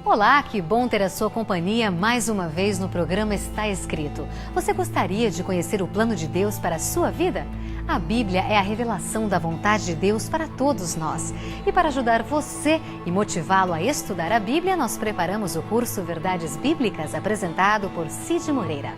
Olá, que bom ter a sua companhia mais uma vez no programa Está Escrito. Você gostaria de conhecer o plano de Deus para a sua vida? A Bíblia é a revelação da vontade de Deus para todos nós. E para ajudar você e motivá-lo a estudar a Bíblia, nós preparamos o curso Verdades Bíblicas, apresentado por Cid Moreira.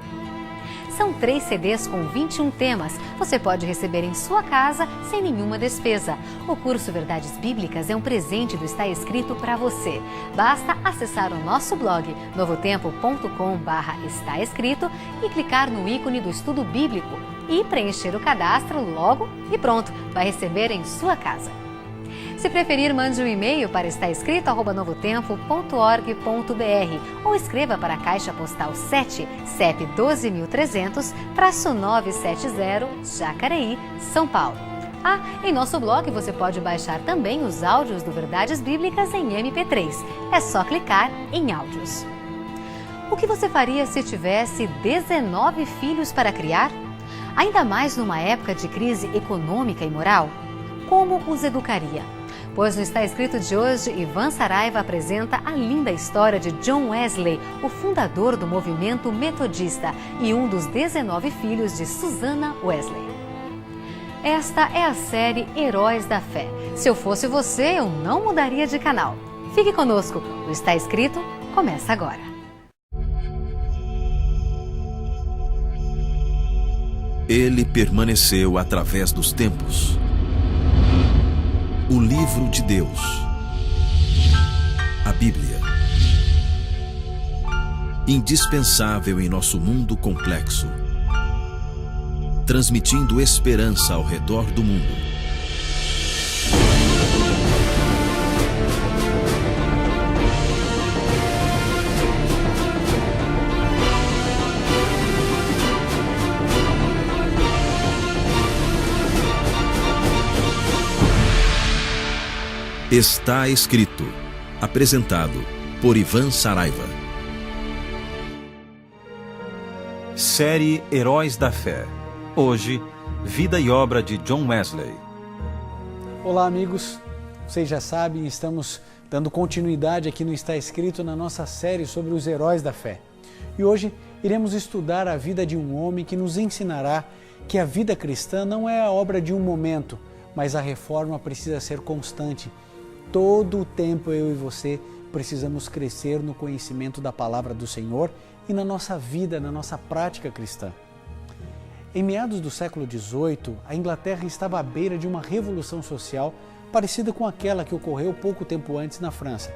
São 3 CDs com 21 temas. Você pode receber em sua casa sem nenhuma despesa. O curso Verdades Bíblicas é um presente do Está Escrito para você. Basta acessar o nosso blog novotempo.com/está escrito e clicar no ícone do estudo bíblico e preencher o cadastro logo e pronto, vai receber em sua casa. Se preferir, mande um e-mail para estaescrito@novotempo.org.br ou escreva para a Caixa Postal 7, CEP 12.300-970, Jacareí, São Paulo. Em nosso blog você pode baixar também os áudios do Verdades Bíblicas em MP3. É só clicar em áudios. O que você faria se tivesse 19 filhos para criar? Ainda mais numa época de crise econômica e moral? Como os educaria? Pois no Está Escrito de hoje, Ivan Saraiva apresenta a linda história de John Wesley, o fundador do movimento metodista e um dos 19 filhos de Susanna Wesley. Esta é a série Heróis da Fé. Se eu fosse você, eu não mudaria de canal. Fique conosco, o Está Escrito começa agora. Ele permaneceu através dos tempos. O livro de Deus, a Bíblia, indispensável em nosso mundo complexo, transmitindo esperança ao redor do mundo. Está Escrito, apresentado por Ivan Saraiva. Série Heróis da Fé. Hoje, vida e obra de John Wesley. Olá, amigos. Vocês já sabem, estamos dando continuidade aqui no Está Escrito na nossa série sobre os heróis da fé. E hoje iremos estudar a vida de um homem que nos ensinará que a vida cristã não é a obra de um momento, mas a reforma precisa ser constante. Todo o tempo eu e você precisamos crescer no conhecimento da palavra do Senhor e na nossa vida, na nossa prática cristã. Em meados do século XVIII, a Inglaterra estava à beira de uma revolução social parecida com aquela que ocorreu pouco tempo antes na França.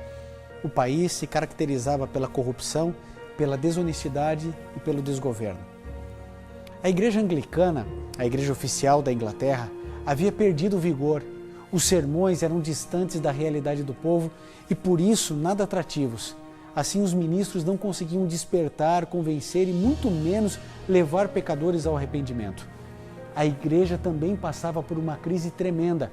O país se caracterizava pela corrupção, pela desonestidade e pelo desgoverno. A igreja anglicana, a igreja oficial da Inglaterra, havia perdido o vigor. Os sermões eram distantes da realidade do povo e, por isso, nada atrativos. Assim, os ministros não conseguiam despertar, convencer e muito menos levar pecadores ao arrependimento. A igreja também passava por uma crise tremenda.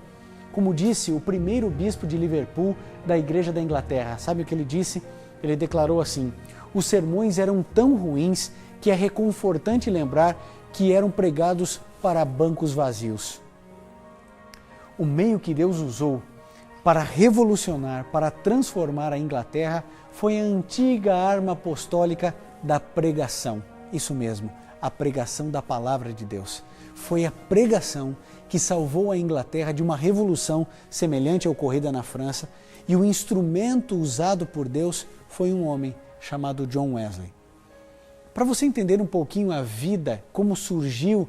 Como disse o primeiro bispo de Liverpool da Igreja da Inglaterra, sabe o que ele disse? Ele declarou assim: os sermões eram tão ruins que é reconfortante lembrar que eram pregados para bancos vazios. O meio que Deus usou para revolucionar, para transformar a Inglaterra, foi a antiga arma apostólica da pregação. Isso mesmo, a pregação da palavra de Deus. Foi a pregação que salvou a Inglaterra de uma revolução semelhante à ocorrida na França, e o instrumento usado por Deus foi um homem chamado John Wesley. Para você entender um pouquinho a vida, como surgiu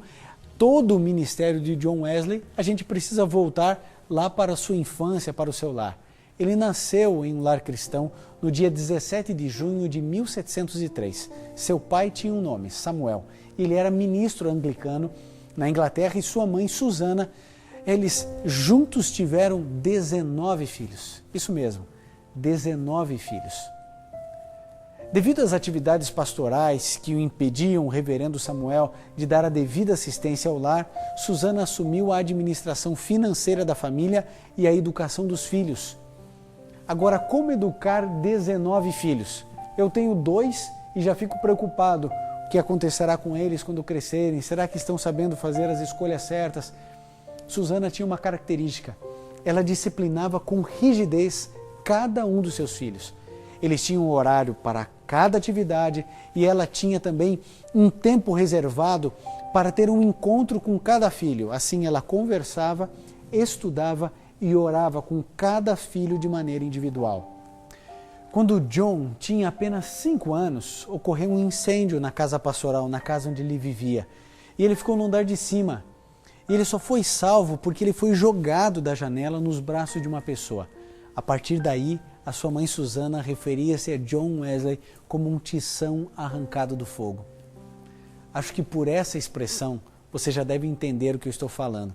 todo o ministério de John Wesley, a gente precisa voltar lá para a sua infância, para o seu lar. Ele nasceu em um lar cristão no dia 17 de junho de 1703. Seu pai tinha um nome, Samuel. Ele era ministro anglicano na Inglaterra e sua mãe, Susanna, eles juntos tiveram 19 filhos. Isso mesmo, 19 filhos. Devido às atividades pastorais que o impediam o reverendo Samuel de dar a devida assistência ao lar, Susanna assumiu a administração financeira da família e a educação dos filhos. Agora, como educar 19 filhos? Eu tenho 2 e já fico preocupado. O que acontecerá com eles quando crescerem? Será que estão sabendo fazer as escolhas certas? Susanna tinha uma característica. Ela disciplinava com rigidez cada um dos seus filhos. Eles tinham um horário para cada atividade e ela tinha também um tempo reservado para ter um encontro com cada filho. Assim ela conversava, estudava e orava com cada filho de maneira individual. Quando John tinha apenas 5 anos, ocorreu um incêndio na casa pastoral, na casa onde ele vivia. E ele ficou no andar de cima. E ele só foi salvo porque ele foi jogado da janela nos braços de uma pessoa. A partir daí, a sua mãe Susana referia-se a John Wesley como um tição arrancado do fogo. Acho que por essa expressão você já deve entender o que eu estou falando.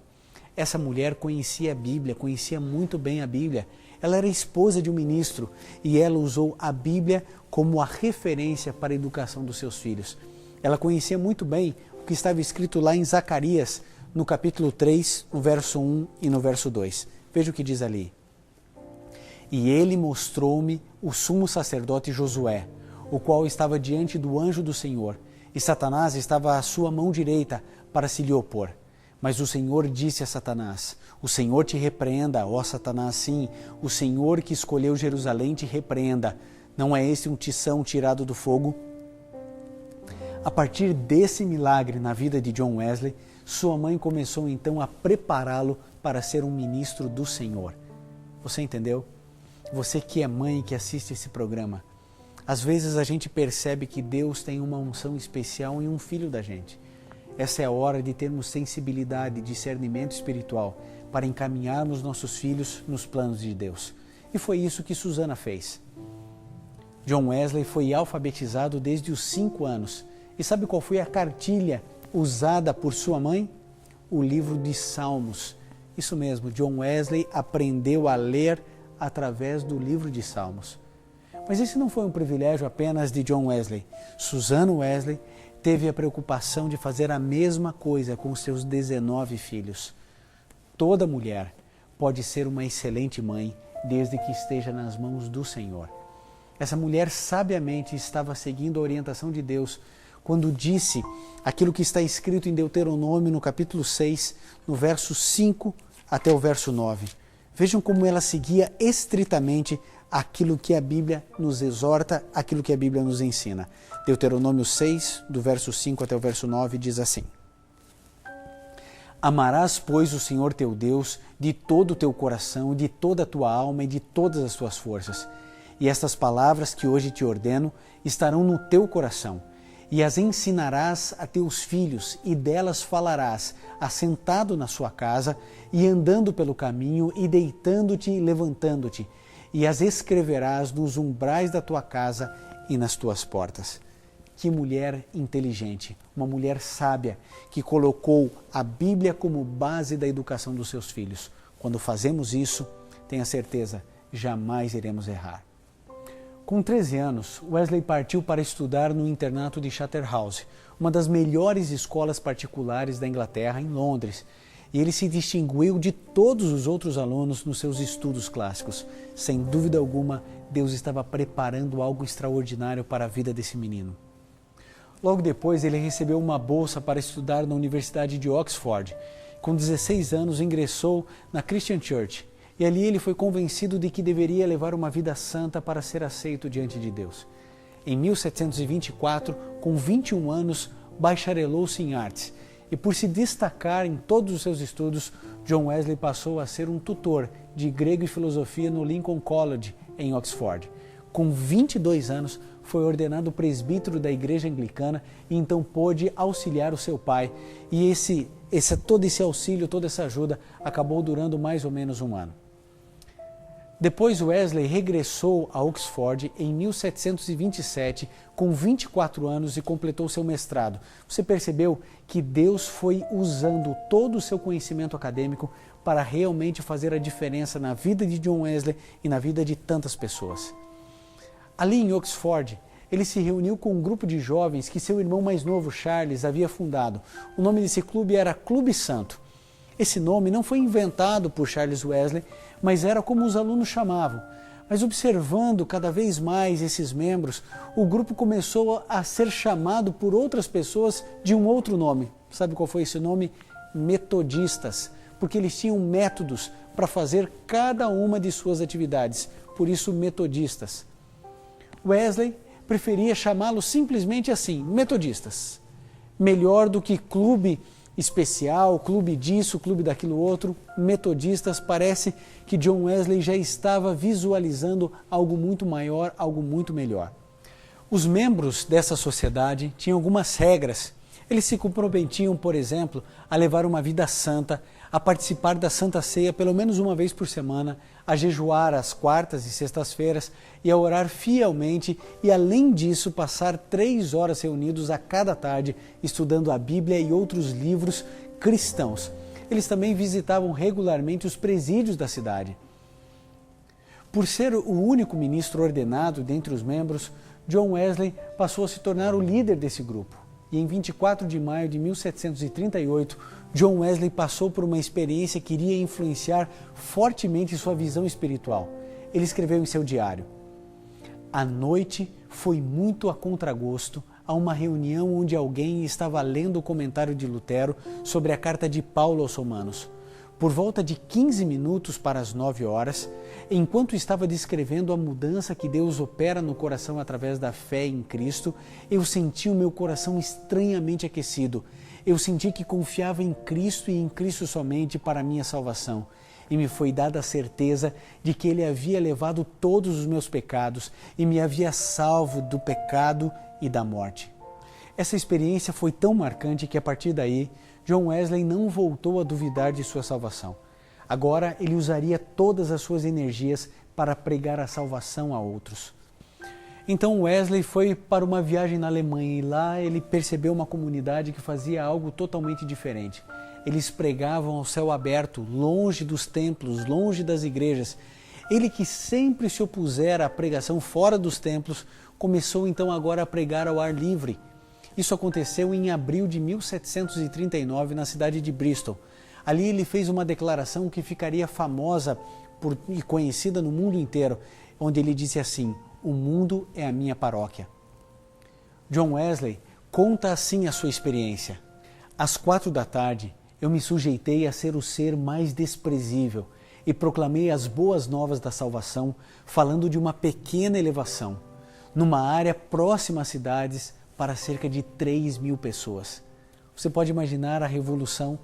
Essa mulher conhecia a Bíblia, conhecia muito bem a Bíblia. Ela era esposa de um ministro e ela usou a Bíblia como a referência para a educação dos seus filhos. Ela conhecia muito bem o que estava escrito lá em Zacarias, no capítulo 3, no verso 1 e no verso 2. Veja o que diz ali. E ele mostrou-me o sumo sacerdote Josué, o qual estava diante do anjo do Senhor, e Satanás estava à sua mão direita para se lhe opor. Mas o Senhor disse a Satanás, o Senhor te repreenda, ó Satanás, sim, o Senhor que escolheu Jerusalém te repreenda. Não é esse um tição tirado do fogo? A partir desse milagre na vida de John Wesley, sua mãe começou então a prepará-lo para ser um ministro do Senhor. Você entendeu? Você que é mãe que assiste esse programa, às vezes a gente percebe que Deus tem uma unção especial em um filho da gente. Essa é a hora de termos sensibilidade e discernimento espiritual para encaminharmos nossos filhos nos planos de Deus. E foi isso que Susana fez. John Wesley foi alfabetizado desde os 5 anos. E sabe qual foi a cartilha usada por sua mãe? O livro de Salmos. Isso mesmo, John Wesley aprendeu a ler através do livro de Salmos. Mas esse não foi um privilégio apenas de John Wesley. Susana Wesley teve a preocupação de fazer a mesma coisa com seus 19 filhos. Toda mulher pode ser uma excelente mãe desde que esteja nas mãos do Senhor. Essa mulher sabiamente estava seguindo a orientação de Deus quando disse aquilo que está escrito em Deuteronômio no capítulo 6, no verso 5 até o verso 9. Vejam como ela seguia estritamente aquilo que a Bíblia nos exorta, aquilo que a Bíblia nos ensina. Deuteronômio 6, do verso 5 até o verso 9, diz assim: Amarás, pois, o Senhor teu Deus de todo o teu coração, de toda a tua alma e de todas as tuas forças. E estas palavras que hoje te ordeno estarão no teu coração, e as ensinarás a teus filhos, e delas falarás, assentado na sua casa, e andando pelo caminho, e deitando-te e levantando-te, e as escreverás nos umbrais da tua casa e nas tuas portas. Que mulher inteligente, uma mulher sábia, que colocou a Bíblia como base da educação dos seus filhos. Quando fazemos isso, tenha certeza, jamais iremos errar. Com 13 anos, Wesley partiu para estudar no internato de Charterhouse, uma das melhores escolas particulares da Inglaterra, em Londres, e ele se distinguiu de todos os outros alunos nos seus estudos clássicos. Sem dúvida alguma, Deus estava preparando algo extraordinário para a vida desse menino. Logo depois, ele recebeu uma bolsa para estudar na Universidade de Oxford. Com 16 anos, ingressou na Christian Church, e ali ele foi convencido de que deveria levar uma vida santa para ser aceito diante de Deus. Em 1724, com 21 anos, bacharelou-se em artes, e por se destacar em todos os seus estudos, John Wesley passou a ser um tutor de grego e filosofia no Lincoln College, em Oxford. Com 22 anos, foi ordenado presbítero da igreja anglicana e então pôde auxiliar o seu pai. E todo esse auxílio, toda essa ajuda, acabou durando mais ou menos um ano. Depois Wesley regressou a Oxford em 1727, com 24 anos, e completou seu mestrado. Você percebeu que Deus foi usando todo o seu conhecimento acadêmico para realmente fazer a diferença na vida de John Wesley e na vida de tantas pessoas. Ali em Oxford, ele se reuniu com um grupo de jovens que seu irmão mais novo, Charles, havia fundado. O nome desse clube era Clube Santo. Esse nome não foi inventado por Charles Wesley, mas era como os alunos chamavam. Mas observando cada vez mais esses membros, o grupo começou a ser chamado por outras pessoas de um outro nome. Sabe qual foi esse nome? Metodistas, porque eles tinham métodos para fazer cada uma de suas atividades. Por isso, metodistas. Wesley preferia chamá-los simplesmente assim, metodistas. Melhor do que clube especial, clube disso, clube daquilo outro, metodistas. Parece que John Wesley já estava visualizando algo muito maior, algo muito melhor. Os membros dessa sociedade tinham algumas regras. Eles se comprometiam, por exemplo, a levar uma vida santa, a participar da Santa Ceia pelo menos uma vez por semana, a jejuar às quartas e sextas-feiras e a orar fielmente e, além disso, passar 3 horas reunidos a cada tarde estudando a Bíblia e outros livros cristãos. Eles também visitavam regularmente os presídios da cidade. Por ser o único ministro ordenado dentre os membros, John Wesley passou a se tornar o líder desse grupo. E em 24 de maio de 1738, John Wesley passou por uma experiência que iria influenciar fortemente sua visão espiritual. Ele escreveu em seu diário: "A noite foi muito a contragosto a uma reunião onde alguém estava lendo o comentário de Lutero sobre a carta de Paulo aos Romanos. Por volta de 15 minutos para as 9 horas, enquanto estava descrevendo a mudança que Deus opera no coração através da fé em Cristo, eu senti o meu coração estranhamente aquecido. Eu senti que confiava em Cristo e em Cristo somente para a minha salvação. E me foi dada a certeza de que Ele havia levado todos os meus pecados e me havia salvo do pecado e da morte." Essa experiência foi tão marcante que, a partir daí, John Wesley não voltou a duvidar de sua salvação. Agora ele usaria todas as suas energias para pregar a salvação a outros. Então Wesley foi para uma viagem na Alemanha e lá ele percebeu uma comunidade que fazia algo totalmente diferente. Eles pregavam ao céu aberto, longe dos templos, longe das igrejas. Ele, que sempre se opusera à pregação fora dos templos, começou então agora a pregar ao ar livre. Isso aconteceu em abril de 1739 na cidade de Bristol. Ali ele fez uma declaração que ficaria famosa e conhecida no mundo inteiro, onde ele disse assim: "O mundo é a minha paróquia." John Wesley conta assim a sua experiência: "Às 4 da tarde, eu me sujeitei a ser o ser mais desprezível e proclamei as boas novas da salvação, falando de uma pequena elevação, numa área próxima às cidades, para cerca de 3.000 pessoas. Você pode imaginar a revolução?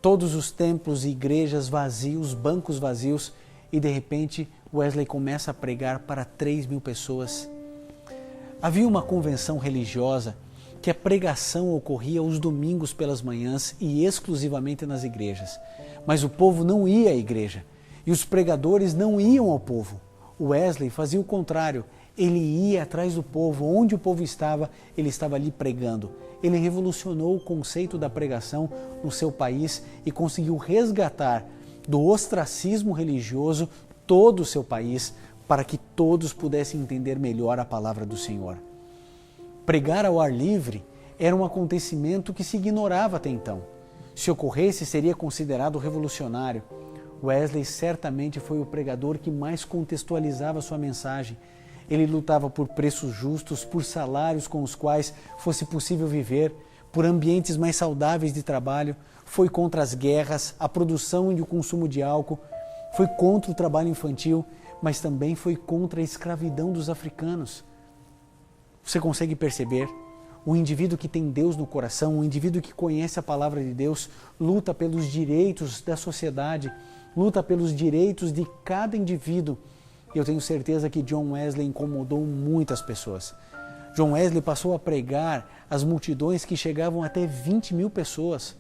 Todos os templos e igrejas vazios, bancos vazios, e de repente Wesley começa a pregar para 3.000 pessoas. Havia uma convenção religiosa que a pregação ocorria aos domingos pelas manhãs e exclusivamente nas igrejas. Mas o povo não ia à igreja e os pregadores não iam ao povo. Wesley fazia o contrário. Ele ia atrás do povo, onde o povo estava, ele estava ali pregando. Ele revolucionou o conceito da pregação no seu país e conseguiu resgatar do ostracismo religioso todo o seu país, para que todos pudessem entender melhor a palavra do Senhor. Pregar ao ar livre era um acontecimento que se ignorava até então. Se ocorresse, seria considerado revolucionário. Wesley certamente foi o pregador que mais contextualizava sua mensagem. Ele lutava por preços justos, por salários com os quais fosse possível viver, por ambientes mais saudáveis de trabalho, foi contra as guerras, a produção e o consumo de álcool, foi contra o trabalho infantil, mas também foi contra a escravidão dos africanos. Você consegue perceber? O indivíduo que tem Deus no coração, o indivíduo que conhece a palavra de Deus, luta pelos direitos da sociedade, luta pelos direitos de cada indivíduo. E eu tenho certeza que John Wesley incomodou muitas pessoas. John Wesley passou a pregar às multidões que chegavam até 20.000 pessoas.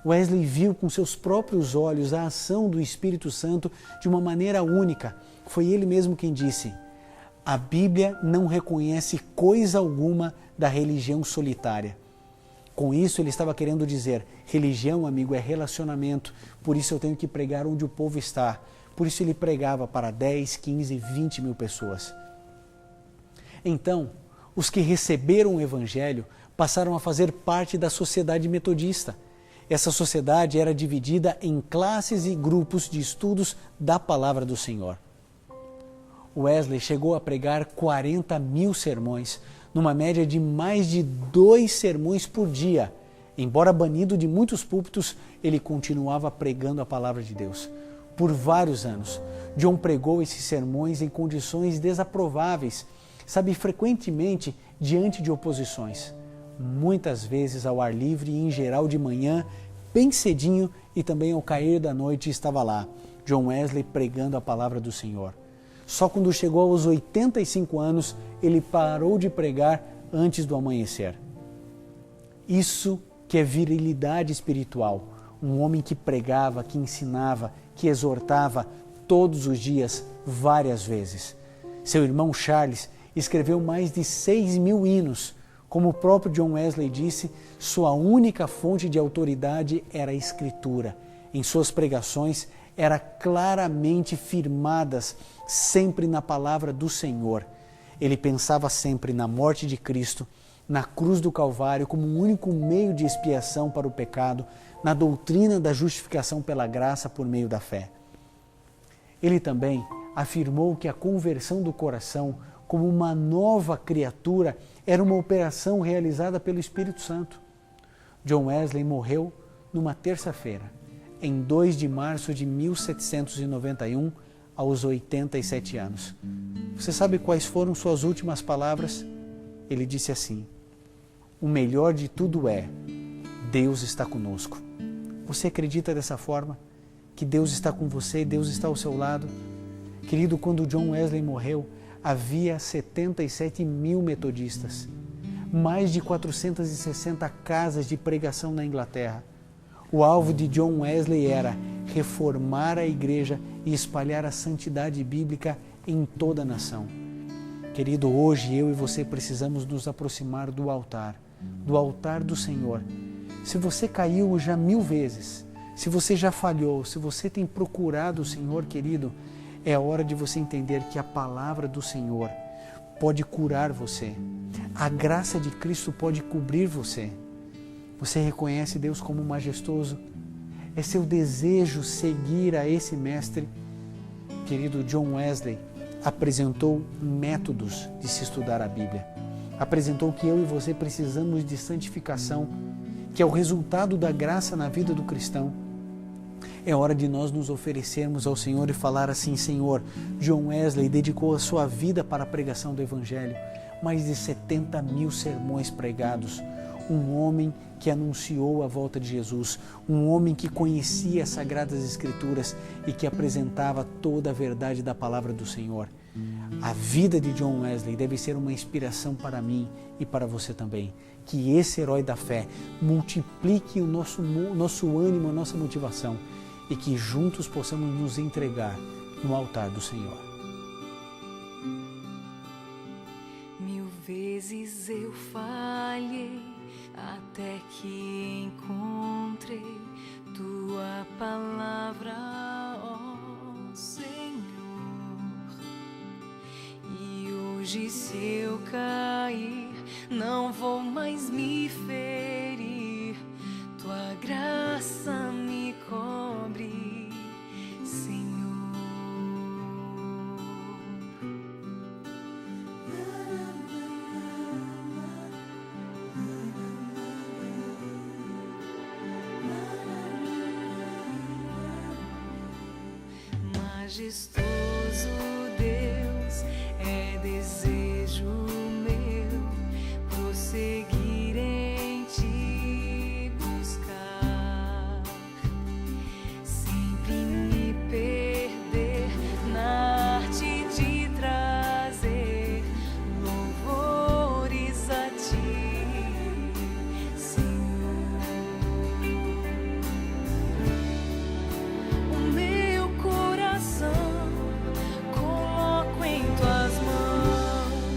Wesley viu com seus próprios olhos a ação do Espírito Santo de uma maneira única. Foi ele mesmo quem disse: "A Bíblia não reconhece coisa alguma da religião solitária." Com isso ele estava querendo dizer: religião, amigo, é relacionamento. Por isso eu tenho que pregar onde o povo está. Por isso ele pregava para 10, 15, 20.000 pessoas. Então, os que receberam o Evangelho passaram a fazer parte da sociedade metodista. Essa sociedade era dividida em classes e grupos de estudos da palavra do Senhor. Wesley chegou a pregar 40.000 sermões, numa média de mais de 2 sermões por dia. Embora banido de muitos púlpitos, ele continuava pregando a palavra de Deus. Por vários anos, John pregou esses sermões em condições desaprováveis. sabe, frequentemente diante de oposições. Muitas vezes ao ar livre e em geral de manhã, bem cedinho e também ao cair da noite estava lá, John Wesley pregando a palavra do Senhor. Só quando chegou aos 85 anos, ele parou de pregar antes do amanhecer. Isso que é virilidade espiritual, um homem que pregava, que ensinava, que exortava todos os dias, várias vezes. Seu irmão Charles escreveu mais de 6.000 hinos. Como o próprio John Wesley disse, sua única fonte de autoridade era a Escritura. Em suas pregações, eram claramente firmadas sempre na palavra do Senhor. Ele pensava sempre na morte de Cristo, na cruz do Calvário como um único meio de expiação para o pecado, na doutrina da justificação pela graça por meio da fé. Ele também afirmou que a conversão do coração como uma nova criatura era uma operação realizada pelo Espírito Santo. John Wesley morreu numa terça-feira, em 2 de março de 1791, aos 87 anos. Você sabe quais foram suas últimas palavras? Ele disse assim: o melhor de tudo é, Deus está conosco. Você acredita dessa forma? Que Deus está com você, Deus está ao seu lado? Querido, quando John Wesley morreu, havia 77.000 metodistas, mais de 460 casas de pregação na Inglaterra. O alvo de John Wesley era reformar a igreja e espalhar a santidade bíblica em toda a nação. Querido, hoje eu e você precisamos nos aproximar do altar do Senhor. Se você caiu já 1000 vezes, se você já falhou, se você tem procurado o Senhor, querido, é hora de você entender que a palavra do Senhor pode curar você. A graça de Cristo pode cobrir você. Você reconhece Deus como majestoso? É seu desejo seguir a esse mestre? Querido, John Wesley apresentou métodos de se estudar a Bíblia. Apresentou que eu e você precisamos de santificação, que é o resultado da graça na vida do cristão. É hora de nós nos oferecermos ao Senhor e falar assim: Senhor, John Wesley dedicou a sua vida para a pregação do Evangelho, mais de 70.000 sermões pregados, um homem que anunciou a volta de Jesus, um homem que conhecia as Sagradas Escrituras e que apresentava toda a verdade da palavra do Senhor. A vida de John Wesley deve ser uma inspiração para mim e para você também. Que esse herói da fé multiplique o nosso ânimo, a nossa motivação e que juntos possamos nos entregar no altar do Senhor. 1000 vezes eu falhei até que encontrei Tua palavra, ó Senhor. E hoje se eu cair, não vou mais me ferir. Tua graça me cobre, Senhor. Majestoso Deus, é desejo meu prosseguir em Ti, buscar, sempre me perder na arte de trazer louvores a Ti, Senhor. O meu coração coloco em Tuas mãos.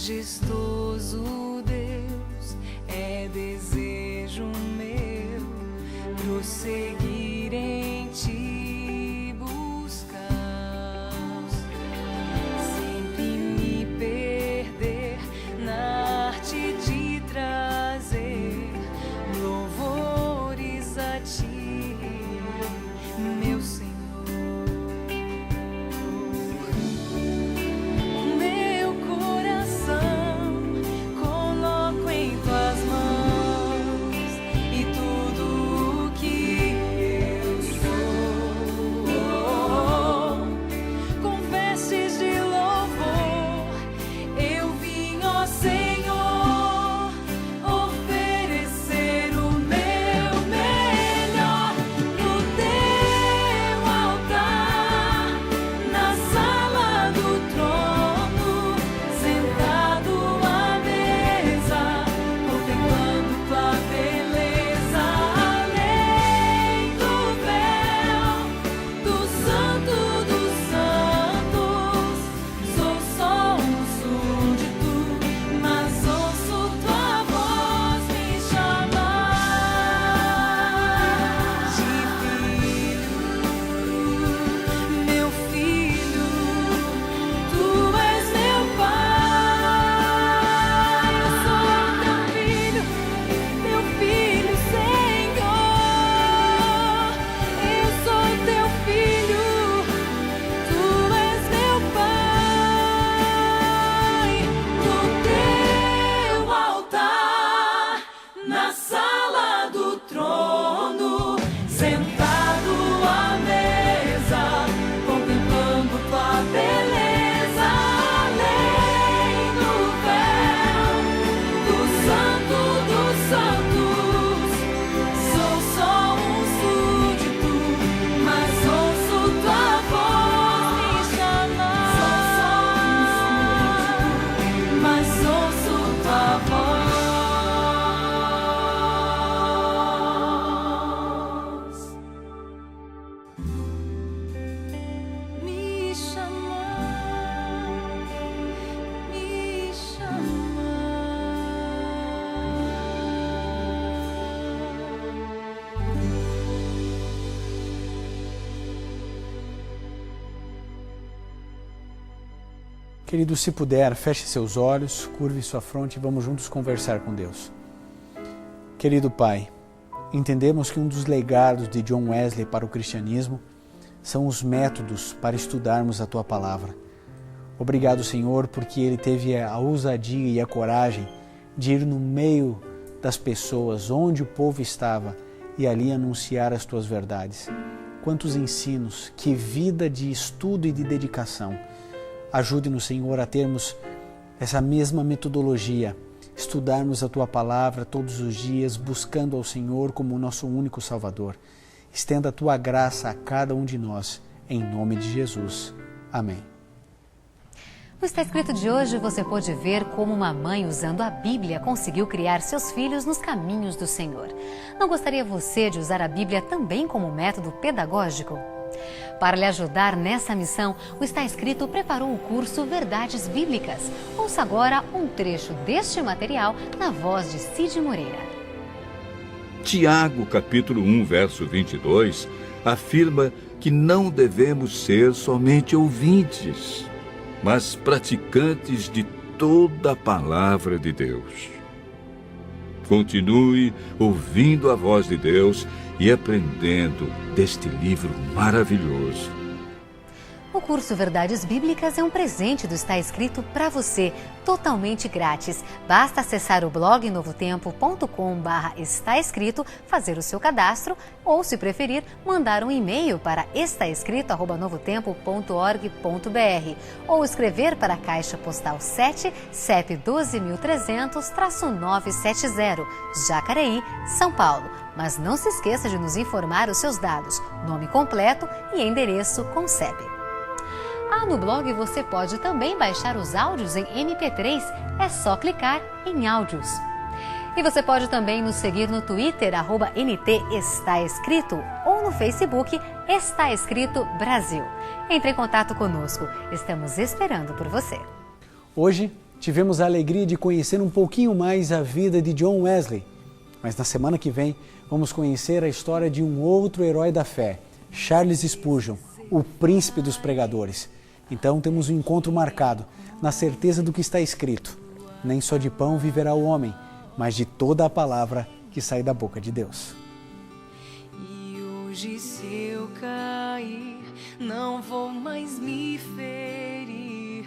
Majestoso Deus, é desejo meu prosseguir em ti buscar, sempre me perder na arte de trazer louvores a ti, meu Senhor. Querido, se puder, feche seus olhos, curve sua fronte e vamos juntos conversar com Deus. Querido Pai, entendemos que um dos legados de John Wesley para o cristianismo são os métodos para estudarmos a Tua Palavra. Obrigado, Senhor, porque ele teve a ousadia e a coragem de ir no meio das pessoas, onde o povo estava, e ali anunciar as Tuas verdades. Quantos ensinos, que vida de estudo e de dedicação. Ajude-nos, Senhor, a termos essa mesma metodologia, estudarmos a Tua Palavra todos os dias, buscando ao Senhor como o nosso único Salvador. Estenda a Tua graça a cada um de nós, em nome de Jesus. Amém. No Está Escrito de hoje, você pôde ver como uma mãe usando a Bíblia conseguiu criar seus filhos nos caminhos do Senhor. Não gostaria você de usar a Bíblia também como método pedagógico? Para lhe ajudar nessa missão, o Está Escrito preparou o curso Verdades Bíblicas. Ouça agora um trecho deste material na voz de Cid Moreira. Tiago, capítulo 1, verso 22, afirma que não devemos ser somente ouvintes, mas praticantes de toda a palavra de Deus. Continue ouvindo a voz de Deus e aprendendo deste livro maravilhoso. O curso Verdades Bíblicas é um presente do Está Escrito para você, totalmente grátis. Basta acessar o blog novotempo.com/estaescrito, fazer o seu cadastro ou, se preferir, mandar um e-mail para estaescrito@novotempo.org.br ou escrever para a Caixa Postal 7, CEP 12.300-970, Jacareí, São Paulo. Mas não se esqueça de nos informar os seus dados, nome completo e endereço com CEP. No blog você pode também baixar os áudios em MP3, é só clicar em áudios. E você pode também nos seguir no Twitter, @NT Está Escrito, ou no Facebook Está Escrito Brasil. Entre em contato conosco, estamos esperando por você. Hoje tivemos a alegria de conhecer um pouquinho mais a vida de John Wesley, mas na semana que vem vamos conhecer a história de um outro herói da fé, Charles Spurgeon, o príncipe dos pregadores. Então temos um encontro marcado, na certeza do que está escrito: nem só de pão viverá o homem, mas de toda a palavra que sai da boca de Deus. E hoje se eu cair, não vou mais me ferir.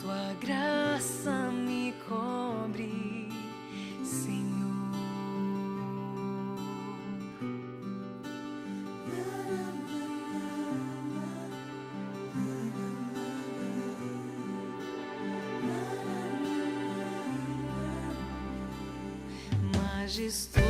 Tua graça me cobre, Senhor. Majestoso